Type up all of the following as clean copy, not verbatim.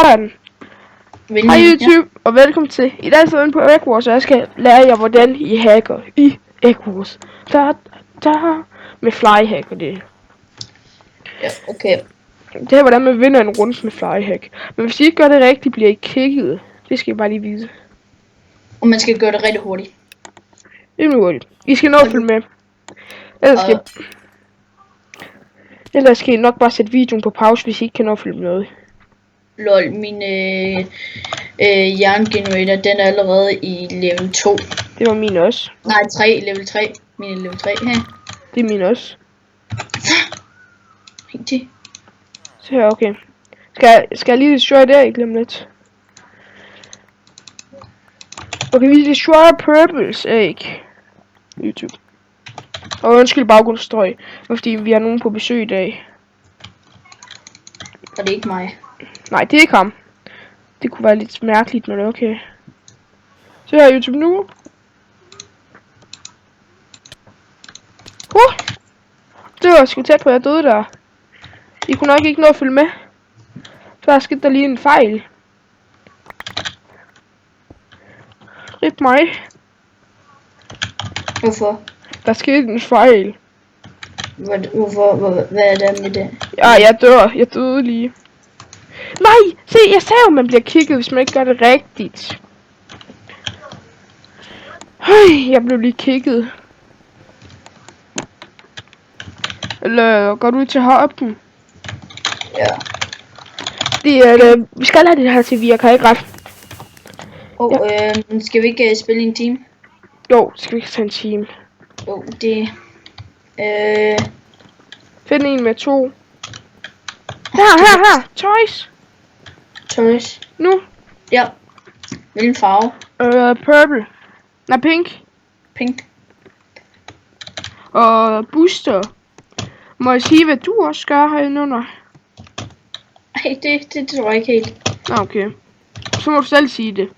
Sådan. Hej YouTube, og velkommen til. I dag sidder jeg på Egg Wars, og jeg skal lære jer, hvordan I hacker i Egg Wars. Med flyhack og det. Ja, okay. Det er, hvordan man vinder en runde med flyhack. Men hvis I ikke gør det rigtigt, bliver I kicket. Det skal I bare lige vide. Og man skal gøre det rigtig hurtigt. Rimelig hurtigt. I skal nå at følge med. Ellers skal I nok bare sætte videoen på pause, hvis I ikke kan nå at følge med. Lol, min jerngenerator, den er allerede i level 2. Det var min også. Nej, 3, level 3. Min er level 3 her. Det er min også. Rigtig. Så her, okay. Skal jeg lige destroy der, ikke glemme lidt. Okay, vi destroyer Purples æg. YouTube. Og undskyld baggrundsstøj, fordi vi har nogen på besøg i dag. Og det er ikke mig. Nej, det er ikke ham. Det kunne være lidt mærkeligt, men okay. Så her YouTube nu. Det var sgu tæt på, at jeg døde der. I kunne nok ikke nå at følge med. Så skete der lige en fejl. Rip mig. Hvorfor? Der skete en fejl. Hvorfor? Hvad er der med det? Ja, jeg dør. Jeg døde lige. Nej! Se, jeg sagde jo, man bliver kigget, hvis man ikke gør det rigtigt. Jeg blev lige kigget. Eller går du ud til hoppen? Ja. Det er vi skal have det her til virker, ikke ret? Skal vi ikke spille en team? Jo, skal vi ikke tage en team? Jo, det... Find en med 2. Her! Toys. Nu. Ja. Hvilken farve? Purple. Nej, pink. Pink. Og booster. Må jeg sige, hvad du også gør herinde under? Ej, det tror jeg ikke helt. Okay. Så må du selv sige det.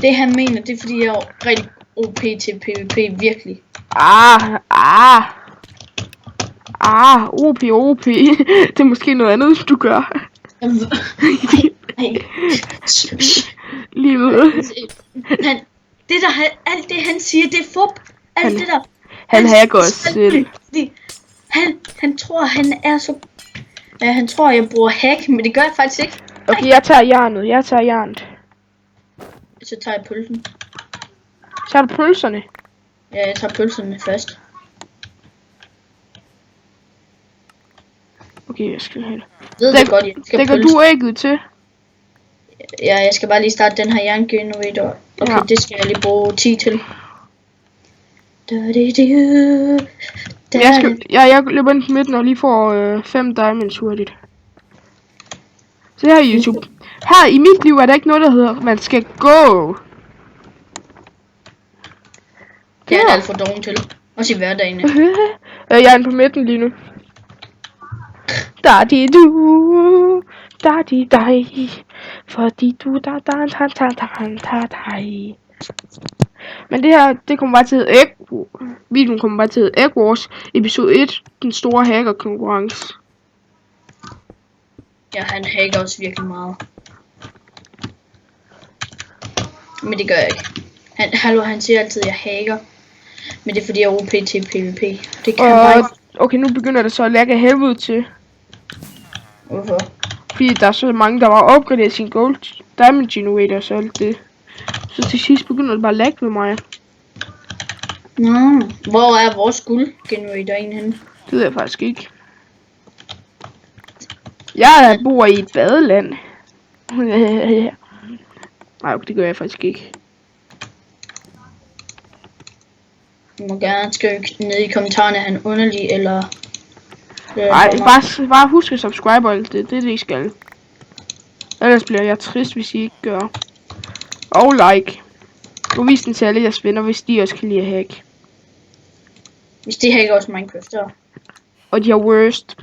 Det han mener, det er fordi jeg er rigtig OP til PvP, virkelig. OP. Det er måske noget andet, du gør. Lige ved. Alt det han siger, det er fup. Alt det der. Han hacker os selv. Han tror, han er så... han tror, jeg bruger hack, men det gør jeg faktisk ikke. Okay, jeg tager jernet. Så tager jeg pølsen. Tager du pølserne? Ja, jeg tager pølserne først. Okay, jeg skal have det. Det gør du ægget til? Ja, jeg skal bare lige starte den her jerngenerator. Okay, ja. Det skal jeg lige bruge 10 til. Jeg løber ind på midten og lige får 5 diamonds hurtigt. Så her YouTube. Her i mit liv er der ikke noget, der hedder, man skal gå. Det er alt for doven til. Også i hverdagen. Jeg er inde på midten lige nu. Da-di-du, da-di-dig. Fordi du da-da-da-da-da-da-da-dig. Men det her, det kommer bare til videoen kommer bare til Egg Wars episode 1, den store hacker konkurrence. Ja, han hacker også virkelig meget. Men det gør jeg ikke. Han siger altid, at jeg hacker. Men det er fordi, jeg er OP til PvP. Det kan bare... Okay, nu begynder det så at lægge helvede til. Hvorfor? Fordi der er så mange, der var opgraderet sin gold diamond generator og så alt det. Så til sidst begynder det bare at lagge med mig. Nå, hvor er vores guld generator henne? Det ved jeg faktisk ikke. Jeg bor i et badeland. Nej, det gør jeg faktisk ikke. Du må gerne skrive ned i kommentarerne, han underlig eller... Nej, bare husk at subscribe og alt det. Det er det, I skal. Ellers bliver jeg trist, hvis I ikke gør. Og like. Og vis den til alle jeres venner, hvis de også kan lide at hack. Hvis de hacker også Minecraft, så... Og de har worst.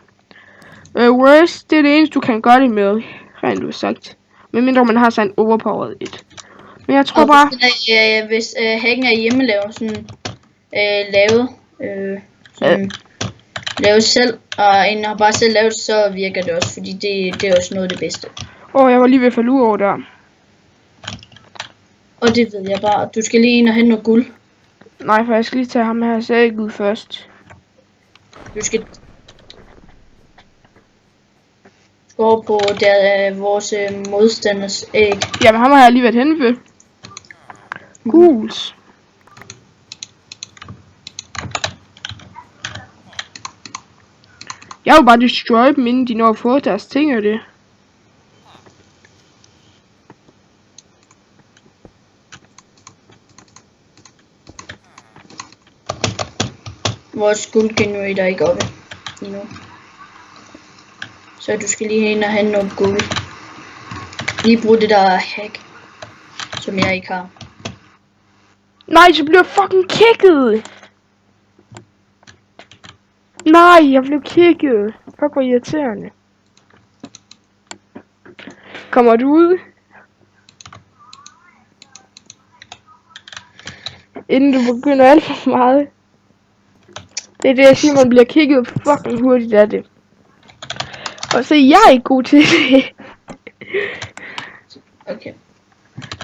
Worst, det er det eneste, du kan gøre det med. Rent udsagt. Medmindre man har sådan en overpowered et. Men jeg tror bare... Hvis hacken er hjemmelavet, sådan... lavet... sådan... Lave selv, og en har bare selv lavet, så virker det også, fordi det er også noget af det bedste. Jeg var lige ved at falde ud over der. Og det ved jeg bare. Du skal lige ind og hente noget guld. Nej, for jeg skal lige tage ham her sæk ud først. Du skal over på der vores modstanders æg. Jamen, ham har jeg lige været henne ved. Guls. Jeg vil bare destroy dem, inden de når at få deres ting af det. Vores guldgenerator er ikke oppe endnu. Så du skal lige hen og hente noget guld. Lige brug det der hack, som jeg ikke har. Nej, så blev jeg fucking kicket. Nej, jeg blev kicket. Fuck, hvor irriterende. Kommer du ud? Inden du begynder alt for meget. Det er det, jeg siger, man bliver kicket fucking hurtigt af det. Og så jeg er ikke god til det. Okay.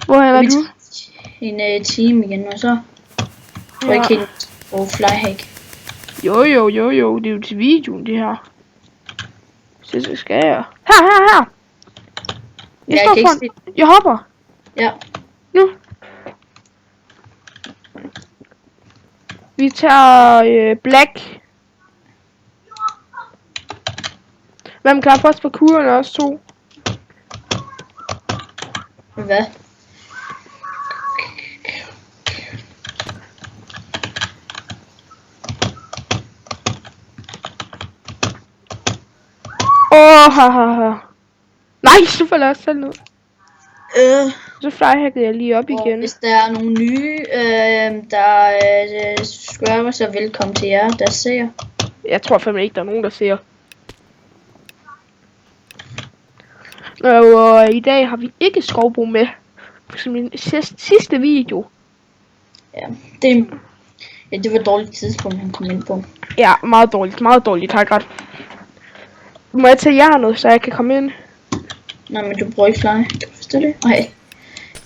Hvor er du? En time igen, og så får jeg ikke helt på flyhack. Jo, det er jo til videoen, det her. Så skal jeg. Her. Jeg står foran. Jeg hopper. Ja. Nu. Vi tager black. Hvem kan først på kuren også 2? Hvad? Haha. Nej, så falder jeg også selv ned. Så flyhackede jeg lige op igen. Hvis der er nogle nye, der subscriber, så velkommen til jer, der ser. Jeg tror fandme ikke, der er nogen, der ser. Og i dag har vi ikke skovbo med. Som min sidste video. Ja, det var et dårligt tidspunkt, han kom ind på. Ja, meget dårligt, har jeg ret. Må jeg tage jernet, så jeg kan komme ind? Nej, men du bruger ikke fly. Kan du forstå det? Nej.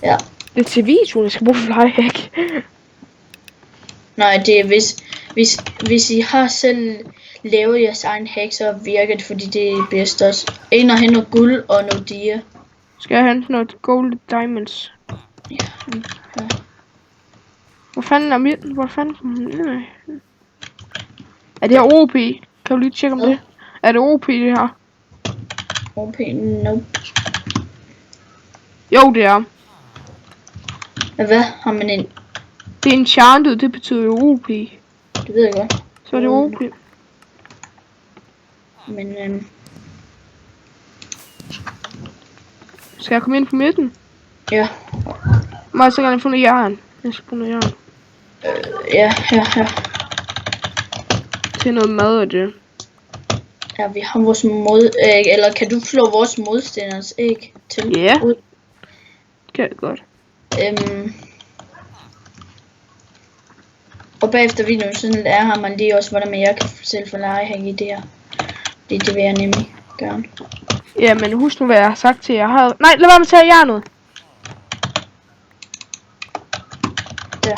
Ja. Det er til videoen, jeg skal bruge flyhack. Nej, det er hvis I har selv lavet jeres egen hack, så virker det, fordi det er bedst også. En og hente noget guld og noget dia. Skal jeg hente noget gold diamonds? Ja. Hvor fanden er midten? Hvor fanden? Er det her OP? Kan du lige tjekke om det? Er det OP det her? OP? Nope. Jo, det er. Hvad har man en? Det er enchanted, det betyder jo OP. Det ved jeg godt. Så er det OP. Men skal jeg komme ind på midten? Ja. Må jeg så gerne få noget jern? Jeg skal bruge noget jern. Ja. Til noget mad og det. Ja, vi har vores eller kan du slå vores modstanders æg til? Ja. Yeah. Kan jeg godt. Og bagefter videoen, så lærer har man lige også, hvordan jeg kan selv få legehack i det her. Det vil jeg nemlig gøre. Ja, men husk nu, hvad jeg har sagt til jer. Nej, lad være med at tage jernet. Der.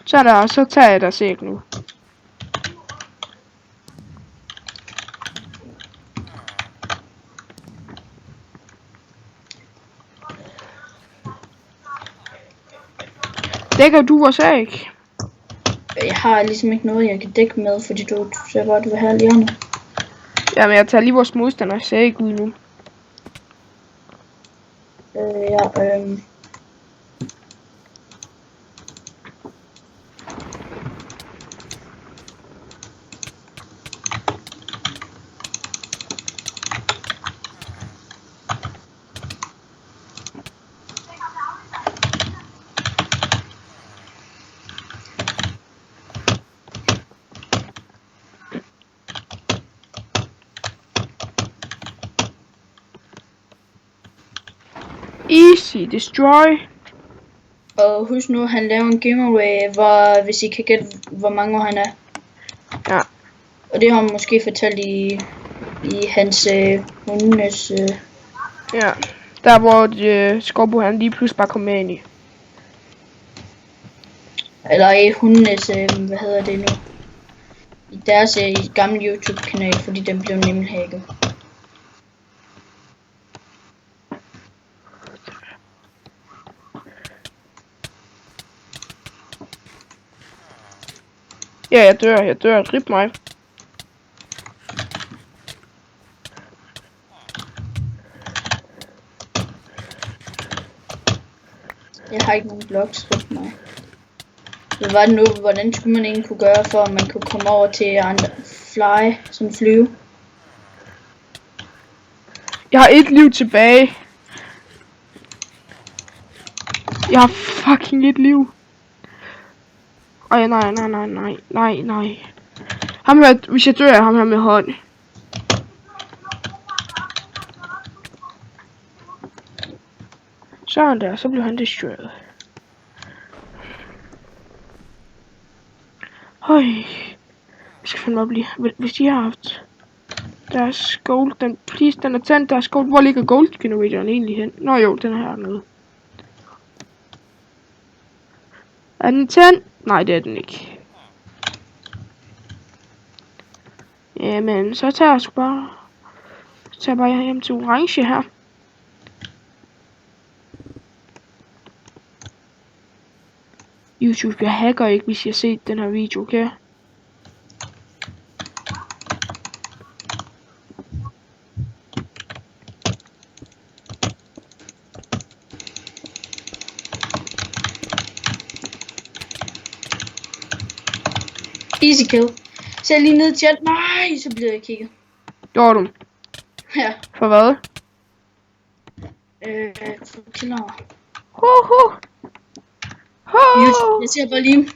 Så der, og så tager jeg der sæk nu. Dækker du vores æg? Jeg har ligesom ikke noget, jeg kan dække med, fordi du ser bare, du vil have lige nu. Jamen, jeg tager lige vores modstanders æg ud nu. Easy, destroy. Og husk nu, han laver en giveaway, hvor hvis I kan gætte, hvor mange år han er. Ja. Og det har han måske fortalt i hans hundenes... Ja, der hvor Skorbo han lige pludselig bare kom med ind i. Eller i hundenes... hvad hedder det nu? I deres gamle YouTube-kanal, fordi den blev nemlig hacket. Ja, jeg dør. Rip mig. Jeg har ikke nogen blocks, rip mig. Hvad var det nu? Hvordan skulle man egentlig kunne gøre, for at man kunne komme over til andre sådan flyve? Jeg har et liv tilbage. Jeg har fucking et liv. Ej, nej. Ham her, hvis jeg dør, ham her med hånd. Sådan der, så blev han destroyed. Høj. Jeg skal fandme op lige. Hvis de har haft deres gold, den er tændt, deres gold. Hvor ligger gold generatoren egentlig hen? Nå jo, den er hernede. Er den tændt? Nej, det er den ikke. Jamen, så tager jeg sgu bare... hjem til orange her. YouTube, jeg hacker ikke, hvis jeg har set den her video, okay? Easy kill. Så jeg lige ned i chat. Nej, så bliver jeg kigget. Gjorde du? Ja. For hvad? For killer. YouTube, Jeg ser bare lige.